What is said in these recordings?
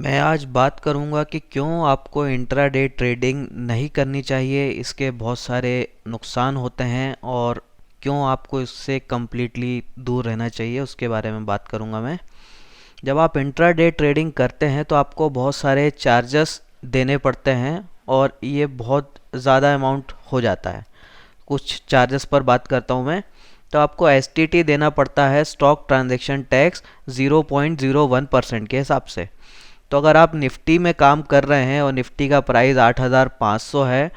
मैं आज बात करूंगा कि क्यों आपको इंट्राडे ट्रेडिंग नहीं करनी चाहिए, इसके बहुत सारे नुकसान होते हैं और क्यों आपको इससे कम्प्लीटली दूर रहना चाहिए उसके बारे में बात करूंगा मैं। जब आप इंट्राडे ट्रेडिंग करते हैं तो आपको बहुत सारे चार्जेस देने पड़ते हैं और ये बहुत ज़्यादा अमाउंट हो जाता है। कुछ चार्जेस पर बात करता हूँ मैं। तो आपको एसटीटी देना पड़ता है, स्टॉक ट्रांजैक्शन टैक्स 0.01% के हिसाब से। तो अगर आप निफ्टी में काम कर रहे हैं और निफ्टी का प्राइस 8,500 है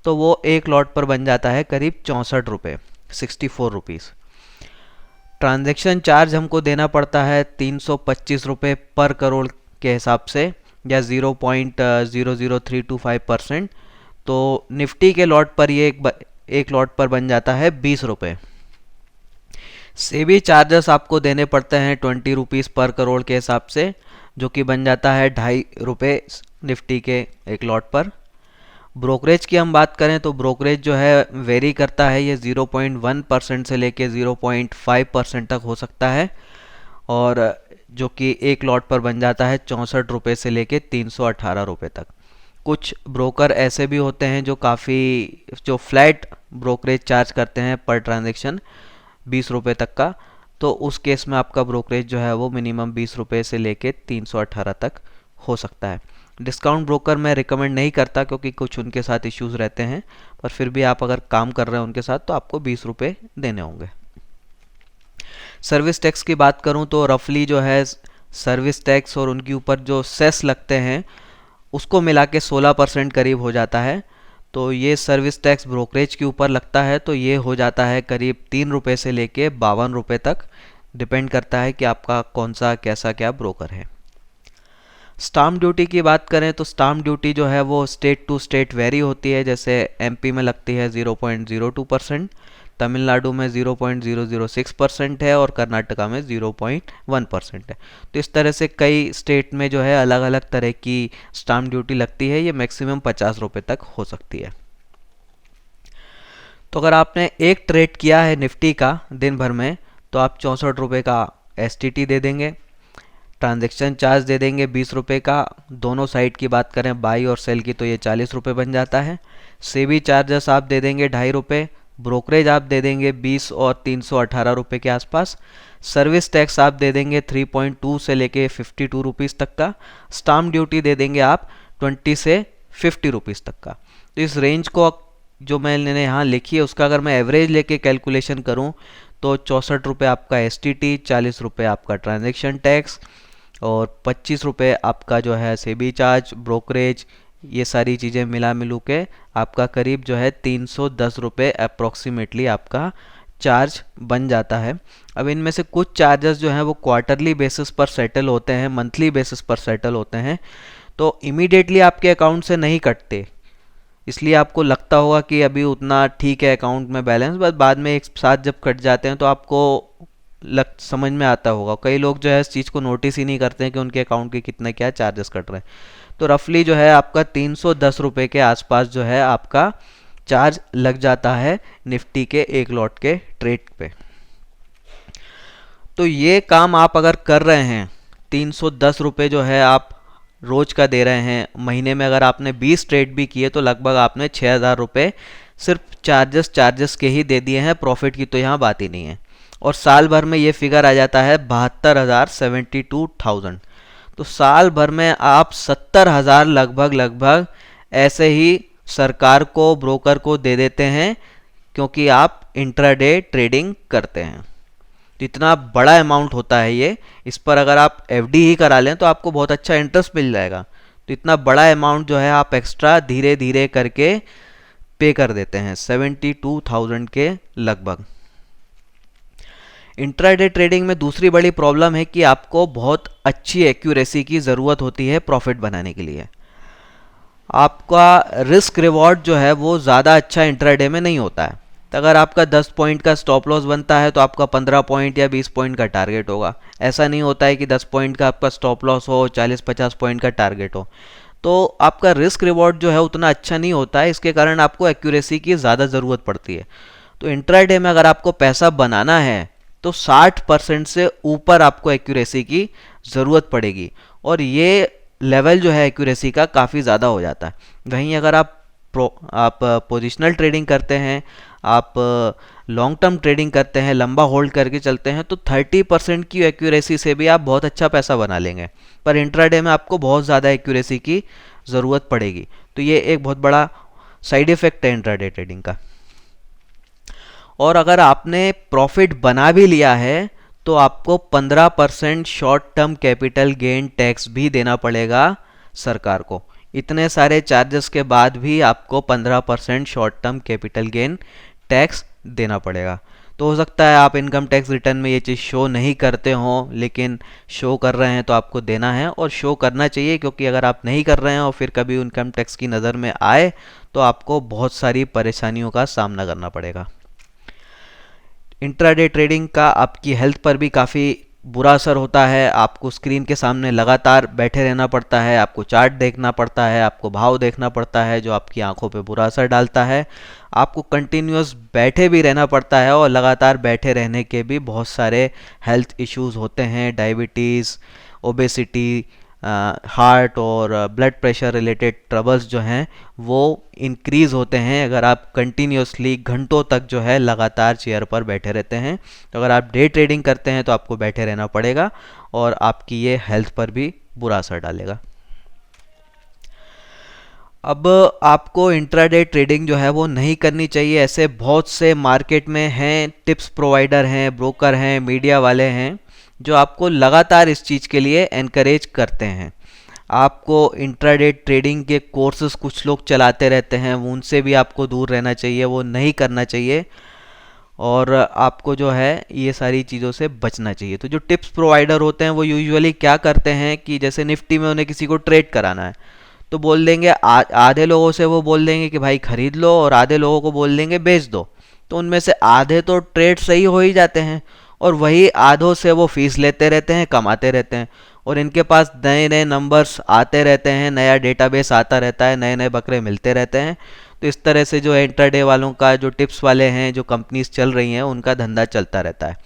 तो वो एक लॉट पर बन जाता है करीब 64 रुपये, 64 रुपीज़। ट्रांजैक्शन चार्ज हमको देना पड़ता है 325 रुपये पर करोड़ के हिसाब से, या 0.00325%। तो निफ्टी के लॉट पर ये एक लॉट पर बन जाता है 20 रुपये। सेबी चार्जेस आपको देने पड़ते हैं 20 रुपीज़ पर करोड़ के हिसाब से, जो कि बन जाता है 2.5 रुपये निफ्टी के एक लॉट पर। ब्रोकरेज की हम बात करें तो ब्रोकरेज जो है वेरी करता है, ये 0.1% से लेके 0.5% तक हो सकता है, और जो कि एक लॉट पर बन जाता है 64 रुपये से लेके 318 रुपये तक। कुछ ब्रोकर ऐसे भी होते हैं जो फ्लैट ब्रोकरेज चार्ज करते हैं पर ट्रांजेक्शन 20 रुपये तक का। तो उस केस में आपका ब्रोकरेज जो है वो मिनिमम 20 रुपये से लेके 318 तक हो सकता है। डिस्काउंट ब्रोकर मैं रिकमेंड नहीं करता क्योंकि कुछ उनके साथ इश्यूज रहते हैं, पर फिर भी आप अगर काम कर रहे हैं उनके साथ तो आपको 20 रुपये देने होंगे। सर्विस टैक्स की बात करूं तो रफली जो है सर्विस टैक्स और उनके ऊपर जो सेस लगते हैं उसको मिला के 16% करीब हो जाता है। तो ये सर्विस टैक्स ब्रोकरेज के ऊपर लगता है, तो ये हो जाता है करीब 3 रुपये से लेके 52 रुपये तक, डिपेंड करता है कि आपका कौन सा कैसा क्या ब्रोकर है। स्टाम्प ड्यूटी की बात करें तो स्टाम्प ड्यूटी जो है वो स्टेट टू स्टेट वेरी होती है। जैसे एमपी में लगती है 0.02%, तमिलनाडु में 0.006% है और कर्नाटका में 0.1% है। तो इस तरह से कई स्टेट में जो है अलग अलग तरह की स्टाम्प ड्यूटी लगती है। ये मैक्सिमम 50 रुपये तक हो सकती है। तो अगर आपने एक ट्रेड किया है निफ्टी का दिन भर में तो आप 64 रुपये का एसटीटी दे देंगे, ट्रांजैक्शन चार्ज दे देंगे 20 रुपये का। दोनों साइड की बात करें बाई और सेल की तो ये 40 रुपये बन जाता है। सेबी चार्जेस आप दे देंगे 2.5 रुपये, ब्रोकरेज आप दे देंगे 20 और 318 रुपये के आसपास। सर्विस टैक्स आप दे देंगे 3.2 से लेके 52 रुपीज़ तक का। स्टाम्प ड्यूटी दे देंगे आप 20 से 50 रुपीज़ तक का। तो इस रेंज को जो मैंने यहाँ लिखी है उसका अगर मैं एवरेज लेके कैलकुलेशन करूँ तो 64 रुपये आपका एसटीटी, 40 रुपये आपका ट्रांजैक्शन टैक्स और 25 रुपये आपका जो है सेबी चार्ज, ब्रोकरेज, ये सारी चीज़ें मिला मिलू के आपका करीब जो है 310 रुपये अप्रॉक्सीमेटली आपका चार्ज बन जाता है। अब इनमें से कुछ चार्जेस जो हैं वो क्वार्टरली बेसिस पर सेटल होते हैं, मंथली बेसिस पर सेटल होते हैं, तो इमीडिएटली आपके अकाउंट से नहीं कटते। इसलिए आपको लगता होगा कि अभी उतना ठीक है अकाउंट में बैलेंस, बस बाद में एक साथ जब कट जाते हैं तो आपको समझ में आता होगा। कई लोग जो है इस चीज़ को नोटिस ही नहीं करते हैं कि उनके अकाउंट के कितने क्या चार्जेस कट रहे हैं। तो रफली जो है आपका 310 रुपये के आसपास जो है आपका चार्ज लग जाता है निफ्टी के एक लॉट के ट्रेड पे। तो ये काम आप अगर कर रहे हैं, 310 रुपये जो है आप रोज का दे रहे हैं, महीने में अगर आपने 20 ट्रेड भी किए तो लगभग आपने 6,000 रुपये सिर्फ चार्जेस के ही दे दिए हैं। प्रॉफिट की तो यहाँ बात ही नहीं है। और साल भर में ये फिगर आ जाता है 72,000, 72,000। तो साल भर में आप 70,000 लगभग ऐसे ही सरकार को, ब्रोकर को दे देते हैं क्योंकि आप इंट्राडे ट्रेडिंग करते हैं। तो इतना बड़ा अमाउंट होता है ये, इस पर अगर आप एफडी ही करा लें तो आपको बहुत अच्छा इंटरेस्ट मिल जाएगा। तो इतना बड़ा अमाउंट जो है आप एक्स्ट्रा धीरे धीरे करके पे कर देते हैं 72,000 के लगभग। इंट्राडे ट्रेडिंग में दूसरी बड़ी प्रॉब्लम है कि आपको बहुत अच्छी एक्यूरेसी की ज़रूरत होती है प्रॉफिट बनाने के लिए। आपका रिस्क रिवॉर्ड जो है वो ज़्यादा अच्छा इंट्राडे में नहीं होता है। तो अगर आपका 10 पॉइंट का स्टॉप लॉस बनता है तो आपका 15 पॉइंट या 20 पॉइंट का टारगेट होगा। ऐसा नहीं होता है कि 10 पॉइंट का आपका स्टॉप लॉस हो, 40-50 पॉइंट का टारगेट हो। तो आपका रिस्क रिवॉर्ड जो है उतना अच्छा नहीं होता है, इसके कारण आपको एक्यूरेसी की ज़्यादा ज़रूरत पड़ती है। तो इंट्राडे में अगर आपको पैसा बनाना है तो 60% से ऊपर आपको एक्यूरेसी की ज़रूरत पड़ेगी। और ये लेवल जो है एक्यूरेसी का काफ़ी ज़्यादा हो जाता है। वहीं अगर आप पोजिशनल ट्रेडिंग करते हैं, आप लॉन्ग टर्म ट्रेडिंग करते हैं, लंबा होल्ड करके चलते हैं, तो 30% की एक्यूरेसी से भी आप बहुत अच्छा पैसा बना लेंगे। पर इंट्राडे में आपको बहुत ज़्यादा एक्यूरेसी की ज़रूरत पड़ेगी। तो ये एक बहुत बड़ा साइड इफ़ेक्ट है इंट्राडे ट्रेडिंग का। और अगर आपने प्रॉफिट बना भी लिया है तो आपको 15% short term capital gain tax भी देना पड़ेगा सरकार को। इतने सारे चार्जेस के बाद भी आपको 15% short term capital gain tax देना पड़ेगा। तो हो सकता है आप इनकम टैक्स रिटर्न में ये चीज़ शो नहीं करते हो, लेकिन शो कर रहे हैं तो आपको देना है, और शो करना चाहिए, क्योंकि अगर आप नहीं कर रहे हैं और फिर कभी इनकम टैक्स की नज़र में आए तो आपको बहुत सारी परेशानियों का सामना करना पड़ेगा। इंट्राडे ट्रेडिंग का आपकी हेल्थ पर भी काफ़ी बुरा असर होता है। आपको स्क्रीन के सामने लगातार बैठे रहना पड़ता है, आपको चार्ट देखना पड़ता है, आपको भाव देखना पड़ता है, जो आपकी आंखों पे बुरा असर डालता है। आपको कंटिन्यूस बैठे भी रहना पड़ता है, और लगातार बैठे रहने के भी बहुत सारे हेल्थ इश्यूज होते हैं। डायबिटीज़, ओबेसिटी, हार्ट और ब्लड प्रेशर रिलेटेड ट्रबल्स जो हैं वो इंक्रीज़ होते हैं अगर आप कंटिन्यूसली घंटों तक जो है लगातार चेयर पर बैठे रहते हैं। तो अगर आप डे ट्रेडिंग करते हैं तो आपको बैठे रहना पड़ेगा, और आपकी ये हेल्थ पर भी बुरा असर डालेगा। अब आपको इंट्राडे ट्रेडिंग जो है वो नहीं करनी चाहिए। ऐसे बहुत से मार्केट में हैं, टिप्स प्रोवाइडर हैं, ब्रोकर हैं, मीडिया वाले हैं, जो आपको लगातार इस चीज़ के लिए एनकरेज करते हैं। आपको इंट्राडे ट्रेडिंग के कोर्सेज कुछ लोग चलाते रहते हैं, उनसे भी आपको दूर रहना चाहिए, वो नहीं करना चाहिए, और आपको जो है ये सारी चीज़ों से बचना चाहिए। तो जो टिप्स प्रोवाइडर होते हैं वो यूजुअली क्या करते हैं कि जैसे निफ्टी में उन्हें किसी को ट्रेड कराना है तो बोल देंगे, आधे लोगों से वो बोल देंगे कि भाई खरीद लो, और आधे लोगों को बोल देंगे बेच दो। तो उनमें से आधे तो ट्रेड सही हो ही जाते हैं, और वही आधों से वो फीस लेते रहते हैं, कमाते रहते हैं, और इनके पास नए नए नंबर्स आते रहते हैं, नया डेटाबेस आता रहता है, नए नए बकरे मिलते रहते हैं। तो इस तरह से जो इंट्राडे वालों का, जो टिप्स वाले हैं, जो कंपनीज चल रही हैं, उनका धंधा चलता रहता है।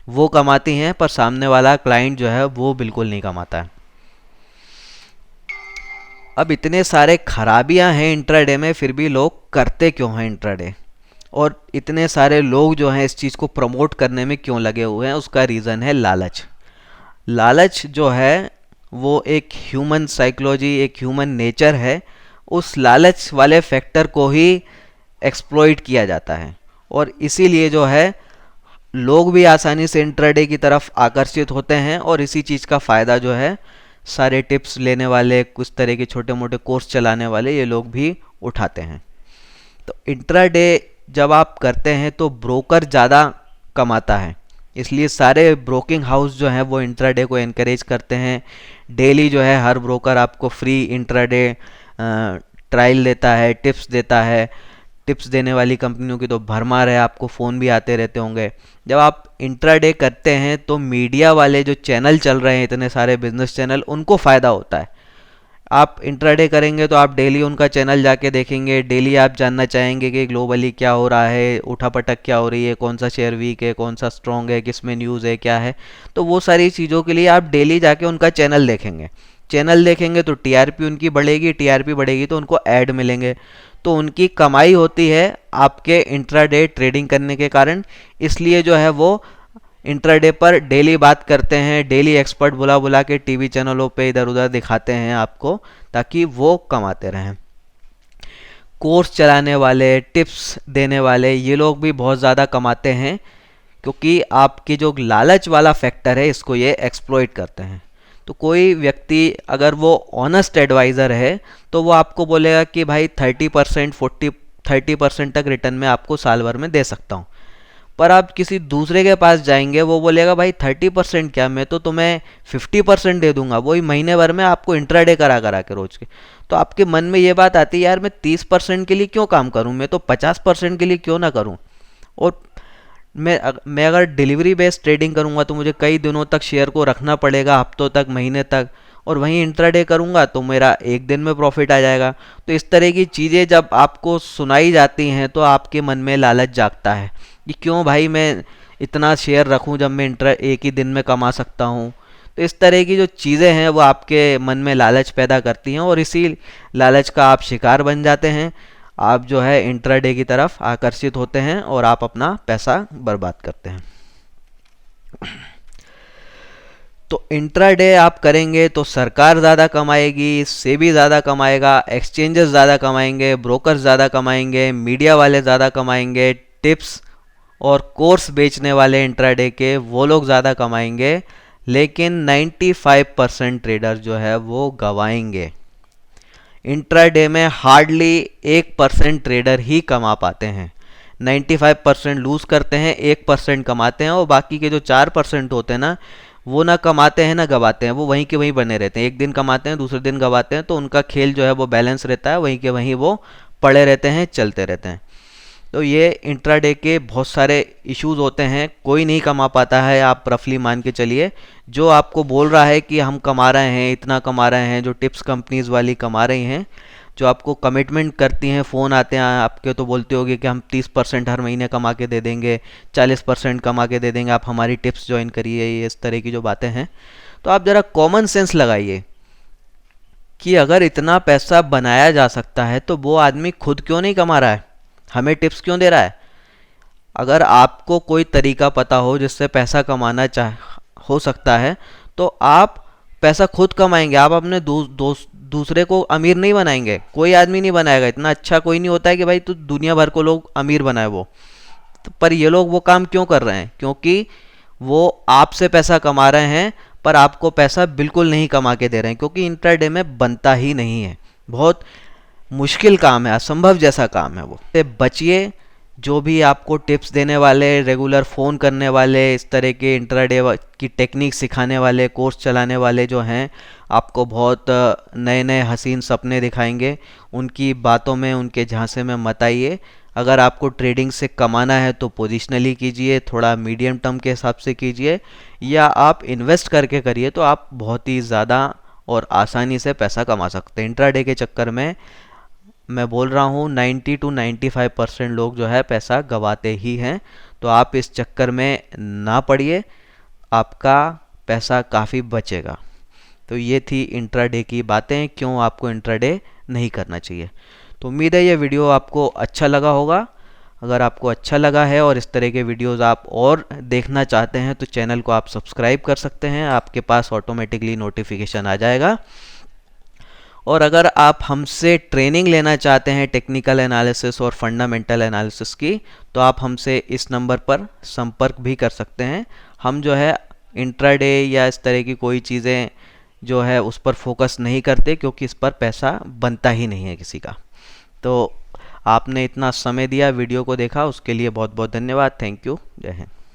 वो कमाती हैं, पर सामने वाला क्लाइंट जो है वो बिल्कुल नहीं कमाता है। अब इतने सारे खराबियां हैं इंट्राडे में, फिर भी लोग करते क्यों हैं इंट्राडे, और इतने सारे लोग जो हैं इस चीज़ को प्रमोट करने में क्यों लगे हुए हैं? उसका रीज़न है लालच। लालच जो है वो एक ह्यूमन साइकोलॉजी, एक ह्यूमन नेचर है। उस लालच वाले फैक्टर को ही एक्सप्लॉइट किया जाता है, और इसीलिए जो है लोग भी आसानी से इंट्राडे की तरफ आकर्षित होते हैं, और इसी चीज़ का फ़ायदा जो है सारे टिप्स लेने वाले, कुछ तरह के छोटे मोटे कोर्स चलाने वाले, ये लोग भी उठाते हैं। तो इंट्राडे जब आप करते हैं तो ब्रोकर ज़्यादा कमाता है, इसलिए सारे ब्रोकिंग हाउस जो हैं वो इंट्राडे को एनकरेज करते हैं। डेली जो है हर ब्रोकर आपको फ्री इंट्राडे ट्रायल देता है, टिप्स देता है। टिप्स देने वाली कंपनियों की तो भरमार है, आपको फ़ोन भी आते रहते होंगे। जब आप इंट्राडे करते हैं तो मीडिया वाले जो चैनल चल रहे हैं, इतने सारे बिजनेस चैनल, उनको फ़ायदा होता है। आप इंट्राडे करेंगे तो आप डेली उनका चैनल जाके देखेंगे, डेली आप जानना चाहेंगे कि ग्लोबली क्या हो रहा है, उठापटक क्या हो रही है, कौन सा शेयर वीक है, कौन सा स्ट्रॉन्ग है, किस में न्यूज़ है, क्या है। तो वो सारी चीज़ों के लिए आप डेली जाके उनका चैनल देखेंगे। चैनल देखेंगे तो टीआरपी उनकी बढ़ेगी, टीआरपी बढ़ेगी तो उनको ऐड मिलेंगे, तो उनकी कमाई होती है आपके इंट्राडे ट्रेडिंग करने के कारण। इसलिए जो है वो इंट्राडे पर डेली बात करते हैं, डेली एक्सपर्ट बुला बुला के टीवी चैनलों पे इधर उधर दिखाते हैं आपको, ताकि वो कमाते रहें। कोर्स चलाने वाले, टिप्स देने वाले, ये लोग भी बहुत ज़्यादा कमाते हैं, क्योंकि आपकी जो लालच वाला फैक्टर है इसको ये एक्सप्लॉइट करते हैं। तो कोई व्यक्ति अगर वो ऑनेस्ट एडवाइज़र है तो वो आपको बोलेगा कि भाई 30%, 30% तक रिटर्न में आपको साल भर में दे सकता हूँ। पर आप किसी दूसरे के पास जाएंगे, वो बोलेगा भाई 30% क्या, मैं तो तुम्हें 50% दे दूंगा, वही महीने भर में आपको इंट्राडे करा करा के रोज के। तो आपके मन में ये बात आती है, यार मैं 30% के लिए क्यों काम करूं, मैं तो 50% के लिए क्यों ना करूं। और मैं अगर डिलीवरी बेस्ड ट्रेडिंग करूंगा तो मुझे कई दिनों तक शेयर को रखना पड़ेगा, हफ्तों तक, महीने तक, और वहीं इंट्राडे करूंगा तो मेरा एक दिन में प्रॉफिट आ जाएगा। तो इस तरह की चीज़ें जब आपको सुनाई जाती हैं तो आपके मन में लालच जागता है कि क्यों भाई मैं इतना शेयर रखूं जब मैं एक ही दिन में कमा सकता हूं। तो इस तरह की जो चीज़ें हैं वो आपके मन में लालच पैदा करती हैं और इसी लालच का आप शिकार बन जाते हैं। आप जो है इंट्राडे की तरफ आकर्षित होते हैं और आप अपना पैसा बर्बाद करते हैं। तो इंट्राडे आप करेंगे तो सरकार ज़्यादा कमाएगी, सेबी ज़्यादा कमाएगा, एक्सचेंजेस ज़्यादा कमाएंगे, ब्रोकर्स ज़्यादा कमाएंगे, मीडिया वाले ज़्यादा कमाएंगे, टिप्स और कोर्स बेचने वाले इंट्राडे के वो लोग ज़्यादा कमाएंगे, लेकिन 95% ट्रेडर जो है वो गवाएंगे। इंट्राडे में हार्डली 1% ट्रेडर ही कमा पाते हैं। 95% लूज़ करते हैं, 1% कमाते हैं और बाकी के जो 4% होते हैं ना, वो ना कमाते हैं ना गवाते हैं, वो वहीं के वहीं बने रहते हैं। एक दिन कमाते हैं, दूसरे दिन गवाते हैं, तो उनका खेल जो है वो बैलेंस रहता है, वहीं के वहीं वो पड़े रहते हैं, चलते रहते हैं। तो ये इंट्राडे के बहुत सारे इश्यूज होते हैं, कोई नहीं कमा पाता है। आप रफली मान के चलिए, जो आपको बोल रहा है कि हम कमा रहे हैं, इतना कमा रहे हैं, जो टिप्स कंपनीज वाली कमा रही हैं, जो आपको कमिटमेंट करती हैं, फ़ोन आते हैं आपके तो बोलते होगे कि हम 30% हर महीने कमा के दे देंगे, 40% कमा के दे देंगे, आप हमारी टिप्स ज्वाइन करिए, ये इस तरह की जो बातें हैं। तो आप ज़रा कॉमन सेंस लगाइए कि अगर इतना पैसा बनाया जा सकता है तो वो आदमी खुद क्यों नहीं कमा रहा है, हमें टिप्स क्यों दे रहा है। अगर आपको कोई तरीका पता हो जिससे पैसा कमाना हो सकता है, तो आप पैसा खुद कमाएंगे। आप अपने दूसरे को अमीर नहीं बनाएंगे, कोई आदमी नहीं बनाएगा। इतना अच्छा कोई नहीं होता है कि भाई तो दुनिया भर को लोग अमीर बनाए वो। तो पर ये लोग वो काम क्यों कर रहे हैं? क्योंकि वो आपसे पैसा कमा रहे हैं पर आपको पैसा बिल्कुल नहीं कमा के दे रहे हैं, क्योंकि इंट्राडे में बनता ही नहीं है। बहुत मुश्किल काम है, असंभव जैसा काम है वो। से बचिए। जो भी आपको टिप्स देने वाले, रेगुलर फ़ोन करने वाले, इस तरह के इंट्राडे की टेक्निक सिखाने वाले, कोर्स चलाने वाले जो हैं, आपको बहुत नए नए हसीन सपने दिखाएंगे, उनकी बातों में, उनके झांसे में मत आइए। अगर आपको ट्रेडिंग से कमाना है तो पोजिशनली कीजिए, थोड़ा मीडियम टर्म के हिसाब से कीजिए, या आप इन्वेस्ट करके करिए, तो आप बहुत ही ज़्यादा और आसानी से पैसा कमा सकते हैं। इंट्राडे के चक्कर में मैं बोल रहा हूँ 90 to 95% लोग जो है पैसा गवाते ही हैं। तो आप इस चक्कर में ना पड़िए, आपका पैसा काफ़ी बचेगा। तो ये थी इंट्राडे की बातें, क्यों आपको इंट्राडे नहीं करना चाहिए। तो उम्मीद है ये वीडियो आपको अच्छा लगा होगा। अगर आपको अच्छा लगा है और इस तरह के वीडियोस आप और देखना चाहते हैं तो चैनल को आप सब्सक्राइब कर सकते हैं, आपके पास ऑटोमेटिकली नोटिफिकेशन आ जाएगा। और अगर आप हमसे ट्रेनिंग लेना चाहते हैं टेक्निकल एनालिसिस और फंडामेंटल एनालिसिस की, तो आप हमसे इस नंबर पर संपर्क भी कर सकते हैं। हम जो है इंट्राडे या इस तरह की कोई चीज़ें जो है उस पर फोकस नहीं करते, क्योंकि इस पर पैसा बनता ही नहीं है किसी का। तो आपने इतना समय दिया, वीडियो को देखा, उसके लिए बहुत बहुत धन्यवाद। Thank you. जय हिंद।